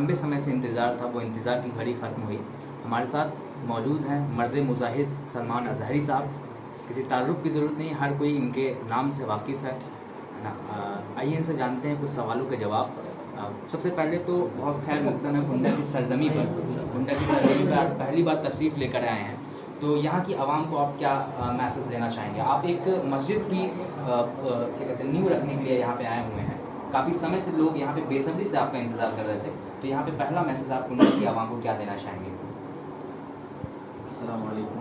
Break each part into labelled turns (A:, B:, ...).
A: लंबे समय से इंतज़ार था, वो इंतज़ार की घड़ी ख़त्म हुई। हमारे साथ मौजूद हैं मर्द मुजाहिद सलमान अज़हरी साहब। किसी तारुफ की ज़रूरत नहीं, हर कोई इनके नाम से वाकिफ़ है ना। आइए इनसे जानते हैं कुछ सवालों के जवाब। सबसे पहले तो बहुत खैर मकदम है गुंडा की सरजमी पर। गुंडा की सरजमी पर आप पहली बार तशरीफ़ लेकर आए हैं, तो यहाँ की आवाम को आप क्या मैसेज देना चाहेंगे? आप एक मस्जिद की क्या कहते हैं नींव रखने के लिए यहाँ पे आए हुए हैं। काफ़ी समय से लोग यहाँ पे बेसब्री से आपका इंतज़ार कर रहे थे, तो यहाँ पे पहला मैसेज आप गुंडा की आवाम को क्या देना चाहेंगे?
B: अस्सलामु अलैकुम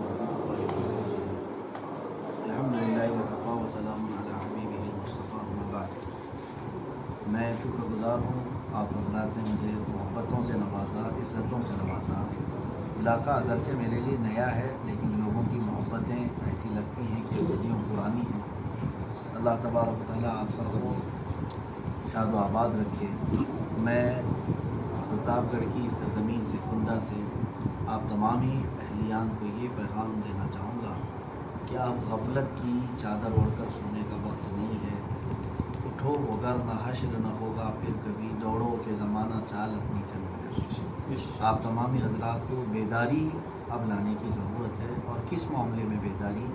B: अल्हम्दुलिल्लाह व कफ़ा व सलामुन अला हबीबिहिल मुस्तफ़ा अम्मा बाद। मैं शुक्रगुज़ार हूँ, आप हज़रात ने मुझे मोहब्बतों से नवाजा, इज़्ज़तों से नवाजा। इलाका अगरचे मेरे लिए नया है, लेकिन लोगों की मोहब्बतें ऐसी लगती हैं कि सदियों पुरानी हैं। अल्लाह तबारक व तआला आप सबको शाद व आबाद रखे। मैं प्रतापगढ़ की सरज़मीन से, कुंडा से आप तमाम ही अहलियान को ये पैगाम देना चाहूँगा कि आप गफलत की चादर ओढ़कर सोने का वक्त नहीं है। उठो वगरना हश्र न होगा फिर कभी, दौड़ो के ज़माना चाल अपनी चल गया। आप तमाम हज़रात को बेदारी अब लाने की ज़रूरत है। और किस मामले में बेदारी?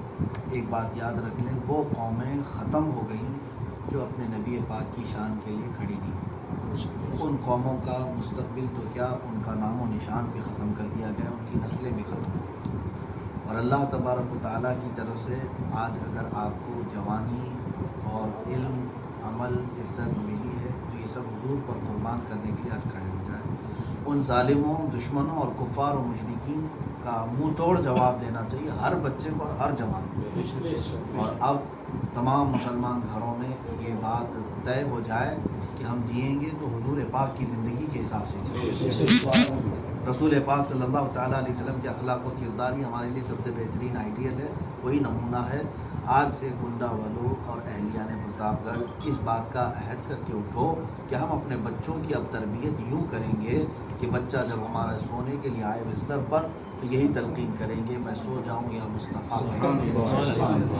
B: एक बात याद रख लें, वो कौमें ख़त्म हो गई जो अपने नबी पाक की शान के लिए खड़ी नहीं। उन कौमों का मुस्तकबिल तो क्या, उनका नामो निशान भी ख़त्म कर दिया गया, उनकी नस्लें भी ख़त्म हो। और अल्लाह तबारक व तआला की तरफ से आज अगर आपको जवानी और इल्म, अमल, इज़्ज़त मिली है, तो ये सब हुजूर पर कुर्बान करने के लिए आज खड़े हो जाए। उन ज़ालिमों, दुश्मनों और कुफ़ार और मुशरिकीन का मुँह तोड़ जवाब देना चाहिए हर बच्चे को और हर जवान को। और अब तमाम मुसलमान घरों में ये बात तय हो जाए कि हम जिएंगे तो हुजूर पाक की ज़िंदगी के हिसाब से जिएंगे। रसूल पाक सल्लल्लाहु तआला अलैहि वसल्लम के अखलाक व किरदार ही हमारे लिए सबसे बेहतरीन आइडियल है, वही नमूना है। आज से गुंडा वालों और अहलियान प्रतापगढ़ इस बात का अहद करके उठो कि हम अपने बच्चों की अब तरबियत यूँ करेंगे कि बच्चा जब हमारा सोने के लिए आए बिस्तर पर तो यही तलकीन करेंगे, मैं सो जाऊँ या मुस्तफ़ा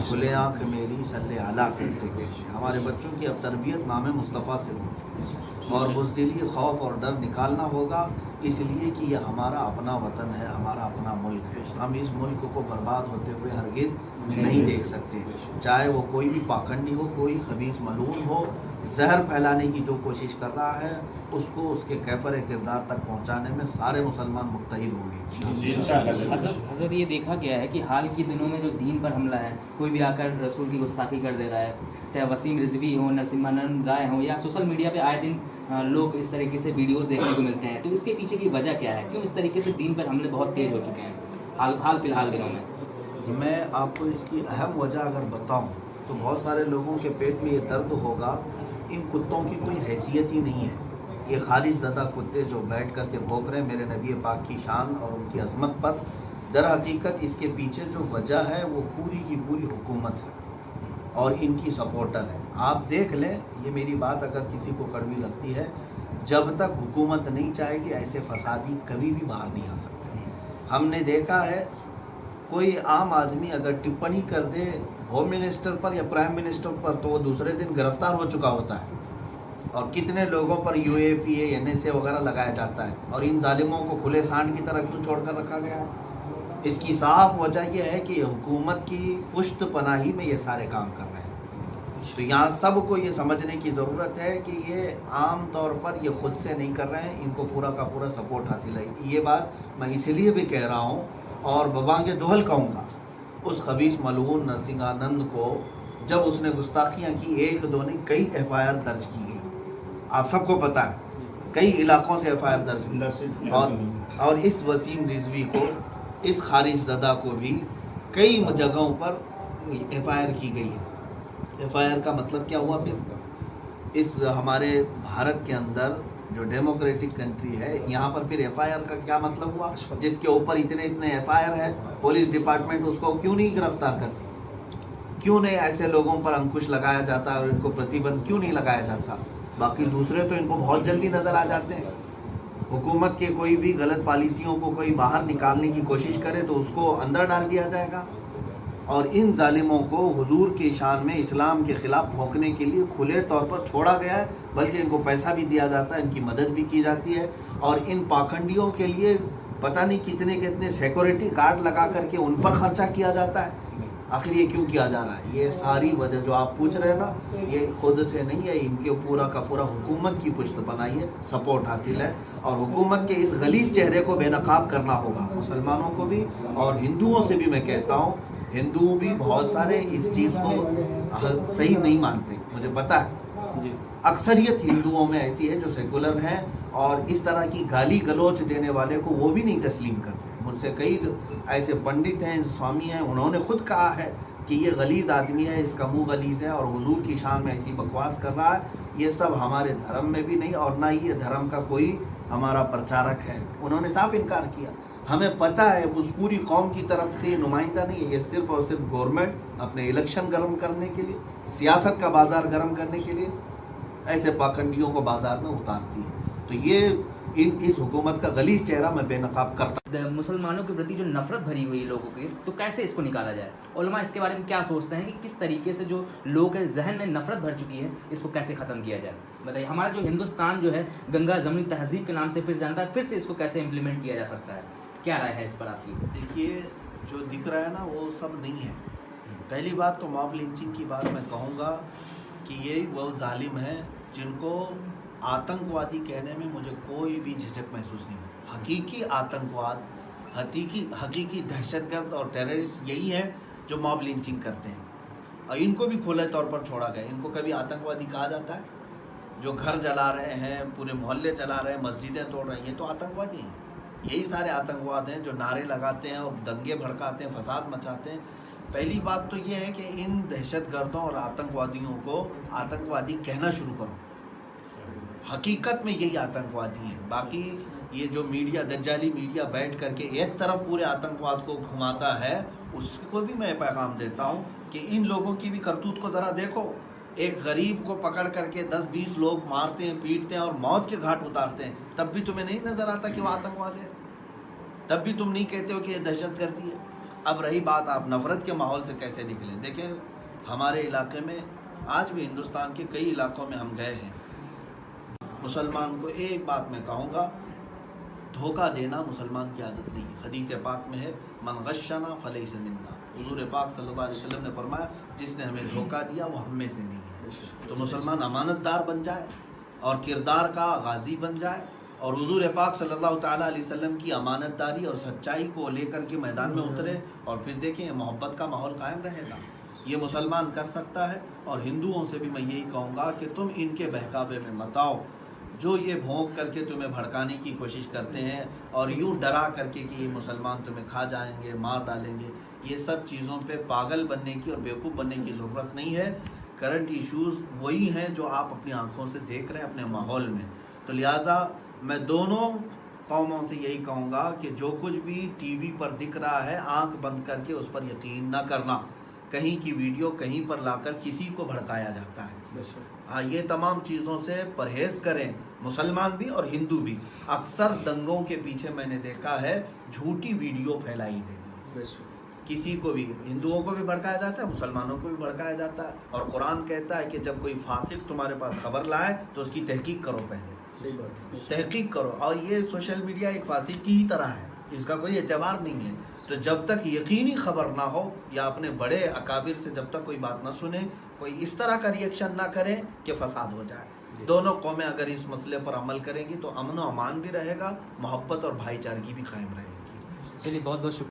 B: खुले आँख मेरी सल्ले आला कहते हुए। हमारे बच्चों की अब तरबियत नाम मुस्तफ़ा से होगी और बुज़दिली, खौफ और डर निकालना होगा, इसलिए कि यह हमारा अपना वतन है, हमारा अपना मुल्क है। हम इस मुल्क को बर्बाद होते हुए हरगिज़ नहीं देख सकते, चाहे वो कोई भी पाखंडी हो, कोई खबीस मलून हो। जहर फैलाने की जो कोशिश कर रहा है उसको उसके कैफर किरदार तक पहुंचाने में सारे मुसलमान मुत्तहिद होंगे।
A: हज़रत ये देखा गया है कि हाल के दिनों में जो दीन पर हमला है, कोई भी आकर रसूल की गुस्ताखी कर दे रहा है, चाहे वसीम रिजवी हो, नसीमानंद राय हो, या सोशल मीडिया पे आए दिन लोग इस तरीके से वीडियोस देखने को मिलते हैं। तो इसके पीछे की वजह क्या है? क्यों इस तरीके से दीन पर हमले बहुत तेज़ हो चुके हैं हाल फिलहाल दिनों में?
B: मैं आपको इसकी अहम वजह अगर बताऊं तो बहुत सारे लोगों के पेट में ये दर्द होगा, इन कुत्तों की कोई हैसियत ही नहीं है। ये खालिश ज़दा कुत्ते जो बैठ कर के भौंक रहे हैं मेरे नबी पाक की शान और उनकी अज़मत पर, दर हकीकत इसके पीछे जो वजह है वो पूरी की पूरी हुकूमत है और इनकी सपोर्टर है। आप देख लें, ये मेरी बात अगर किसी को कड़वी लगती है, जब तक हुकूमत नहीं चाहेगी ऐसे फसादी कभी भी बाहर नहीं आ सकते। हमने देखा है कोई आम आदमी अगर टिप्पणी कर दे होम मिनिस्टर पर या प्राइम मिनिस्टर पर तो वो दूसरे दिन गिरफ्तार हो चुका होता है। और कितने लोगों पर UAPA, NSA वगैरह लगाया जाता है, और इन जालिमों को खुले सांड की तरह क्यों छोड़कर रखा गया है? इसकी साफ वजह यह है कि हुकूमत की पुश्त पनाही में ये सारे काम कर रहे हैं। तो यहाँ सबको ये समझने की ज़रूरत है कि ये आम तौर पर ये खुद से नहीं कर रहे हैं, इनको पूरा का पूरा सपोर्ट हासिल है। ये बात मैं इसलिए भी कह रहा हूँ और बबांगे दोहल कहूँगा, उस खबीस मलून नरसिंहानंद को जब उसने गुस्ताखियाँ की, एक दो नहीं कई FIR दर्ज की गई। आप सबको पता है कई इलाकों से FIR दर्ज हुई। और इस वसीम रिजवी को, इस खारिज ज़दा को भी कई जगहों पर FIR की गई है। FIR का मतलब क्या हुआ? फिर इस हमारे भारत के अंदर जो डेमोक्रेटिक कंट्री है, यहाँ पर फिर FIR का क्या मतलब हुआ? जिसके ऊपर इतने FIR है, पुलिस डिपार्टमेंट उसको क्यों नहीं गिरफ्तार करती? क्यों नहीं ऐसे लोगों पर अंकुश लगाया जाता और इनको प्रतिबंध क्यों नहीं लगाया जाता? बाकी दूसरे तो इनको बहुत जल्दी नज़र आ जाते हैं। हुकूमत के कोई भी गलत पॉलिसियों को कोई बाहर निकालने की कोशिश करे तो उसको अंदर डाल दिया जाएगा। اور ان ظالموں کو حضور کی شان میں اسلام کے خلاف بھونکنے کے لیے کھلے طور پر چھوڑا گیا ہے، بلکہ ان کو پیسہ بھی دیا جاتا ہے، ان کی مدد بھی کی جاتی ہے، اور ان پاکھنڈیوں کے لیے پتہ نہیں کتنے سیکورٹی گارڈ لگا کر کے ان پر خرچہ کیا جاتا ہے۔ آخر یہ کیوں کیا جا رہا ہے؟ یہ ساری وجہ جو آپ پوچھ رہے ہیں نا، یہ خود سے نہیں ہے، ان کے پورا کا پورا حکومت کی پشت بنائی ہے، سپورٹ حاصل ہے، اور حکومت کے اس غلیظ چہرے کو بے نقاب کرنا ہوگا، مسلمانوں کو بھی اور ہندوؤں سے بھی میں کہتا ہوں۔ ہندو بھی بہت سارے اس چیز کو صحیح نہیں مانتے، مجھے پتہ ہے،
A: جی
B: اکثریت ہندوؤں میں ایسی ہے جو سیکولر ہیں، اور اس طرح کی گالی گلوچ دینے والے کو وہ بھی نہیں تسلیم کرتے۔ مجھ سے کئی ایسے پنڈت ہیں، سوامی ہیں، انہوں نے خود کہا ہے کہ یہ غلیظ آدمی ہے، اس کا منہ غلیظ ہے، اور حضور کی شان میں ایسی بکواس کر رہا ہے، یہ سب ہمارے دھرم میں بھی نہیں، اور نہ ہی یہ دھرم کا کوئی ہمارا پرچارک ہے۔ انہوں نے صاف انکار کیا۔ ہمیں پتہ ہے اس پوری قوم کی طرف سے یہ نمائندہ نہیں ہے، یہ صرف اور صرف گورنمنٹ اپنے الیکشن گرم کرنے کے لیے، سیاست کا بازار گرم کرنے کے لیے ایسے پاکھنڈیوں کو بازار میں اتارتی ہے۔ تو یہ اس حکومت کا غلیظ چہرہ میں بے نقاب کرتا ہوں۔
A: مسلمانوں کے پرتی جو نفرت بھری ہوئی لوگوں کی، تو کیسے اس کو نکالا جائے؟ علماء اس کے بارے میں کیا سوچتے ہیں کہ کس طریقے سے جو لوگوں کے ذہن میں نفرت بھر چکی ہے، اس کو کیسے ختم کیا جائے؟ بتائیے، ہمارا جو ہندوستان جو ہے گنگا جمنی تہذیب کے نام سے پھر جانتا ہے، پھر سے اس کو کیسے امپلیمنٹ کیا جا سکتا ہے؟ کیا رائے ہے اس پر آپ کی؟
B: دیکھیے، جو دکھ رہا ہے نا وہ سب نہیں ہے۔ پہلی بات تو موب لنچنگ کی بات میں کہوں گا کہ یہ وہ ظالم ہیں جن کو آتنکوادی کہنے میں مجھے کوئی بھی جھجک محسوس نہیں ہو۔ حقیقی آتنکواد، حقیقی دہشت گرد اور ٹیررسٹ یہی ہیں جو موب لنچنگ کرتے ہیں، اور ان کو بھی کھلے طور پر چھوڑا گیا۔ ان کو کبھی آتنکوادی کہا جاتا ہے؟ جو گھر جلا رہے ہیں، پورے محلے جلا رہے ہیں، مسجدیں توڑ رہے ہیں، یہ تو آتنکوادی ہیں۔ یہی سارے آتنکواد ہیں جو نعرے لگاتے ہیں اور دنگے بھڑکاتے ہیں، فساد مچاتے ہیں۔ پہلی بات تو یہ ہے کہ ان دہشت گردوں اور آتنکوادیوں کو آتنکوادی کہنا شروع کرو۔ حقیقت میں یہی آتنکوادی ہیں۔ باقی یہ جو میڈیا، دجالی میڈیا بیٹھ کر کے ایک طرف پورے آتنکواد کو گھماتا ہے، اس کو بھی میں پیغام دیتا ہوں کہ ان لوگوں کی بھی کرتوت کو ذرا دیکھو۔ ایک غریب کو پکڑ کر کے 10-20 لوگ مارتے ہیں، پیٹتے ہیں اور موت کے گھاٹ اتارتے ہیں، تب بھی تمہیں نہیں نظر آتا کہ وہ آتنکواد ہے؟ تب بھی تم نہیں کہتے ہو کہ یہ دہشت گردی ہے؟ اب رہی بات آپ نفرت کے ماحول سے کیسے نکلیں، دیکھیں ہمارے علاقے میں آج بھی، ہندوستان کے کئی علاقوں میں ہم گئے ہیں، مسلمان کو ایک بات میں کہوں گا، دھوکہ دینا مسلمان کی عادت نہیں ہے۔ حدیث پاک میں ہے، من غشنا فلیس منا، حضور پاک صلی اللہ علیہ وسلم نے فرمایا جس نے ہمیں دھوکہ دیا وہ ہم میں سے نہیں ہے۔ تو مسلمان امانت دار بن جائے اور کردار کا غازی بن جائے، اور حضور پاک صلی اللہ تعالیٰ علیہ وسلم کی امانت داری اور سچائی کو لے کر کے میدان میں اترے، اور پھر دیکھیں محبت کا ماحول قائم رہے گا۔ یہ مسلمان کر سکتا ہے، اور ہندوؤں سے بھی میں یہی کہوں گا کہ تم ان کے بہکاوے میں مت آؤ، جو یہ بھونک کر کے تمہیں بھڑکانے کی کوشش کرتے ہیں اور یوں ڈرا کر کے کہ یہ مسلمان تمہیں کھا جائیں گے، مار ڈالیں گے، یہ سب چیزوں پہ پاگل بننے کی اور بیوقوف بننے کی ضرورت نہیں ہے۔ کرنٹ ایشوز وہی ہیں جو آپ اپنی آنکھوں سے دیکھ رہے ہیں اپنے ماحول میں۔ تو لہٰذا میں دونوں قوموں سے یہی کہوں گا کہ جو کچھ بھی ٹی وی پر دکھ رہا ہے، آنکھ بند کر کے اس پر یقین نہ کرنا۔ کہیں کی ویڈیو کہیں پر لا کر کسی کو بھڑکایا جاتا ہے۔ ہاں، یہ تمام چیزوں سے پرہیز کریں، مسلمان بھی اور ہندو بھی۔ اکثر دنگوں کے پیچھے میں نے دیکھا ہے جھوٹی ویڈیو پھیلائی گئی، کسی کو بھی، ہندوؤں کو بھی بھڑکایا جاتا ہے، مسلمانوں کو بھی بھڑکایا جاتا ہے، اور قرآن کہتا ہے کہ جب کوئی فاسق تمہارے پاس خبر لائے تو اس کی تحقیق کرو، پہلے تحقیق کرو۔ اور یہ سوشل میڈیا ایک فاسق کی ہی طرح ہے، اس کا کوئی اعتبار نہیں ہے۔ تو جب تک یقینی خبر نہ ہو، یا اپنے بڑے اکابر سے جب تک کوئی بات نہ سنیں، کوئی اس طرح کا ریئیکشن نہ کریں کہ فساد ہو جائے۔ دونوں قومیں اگر اس مسئلے پر عمل کریں گی تو امن و امان بھی رہے گا، محبت اور بھائی چارگی بھی قائم رہے گی۔
A: چلیے، بہت بہت شکریہ۔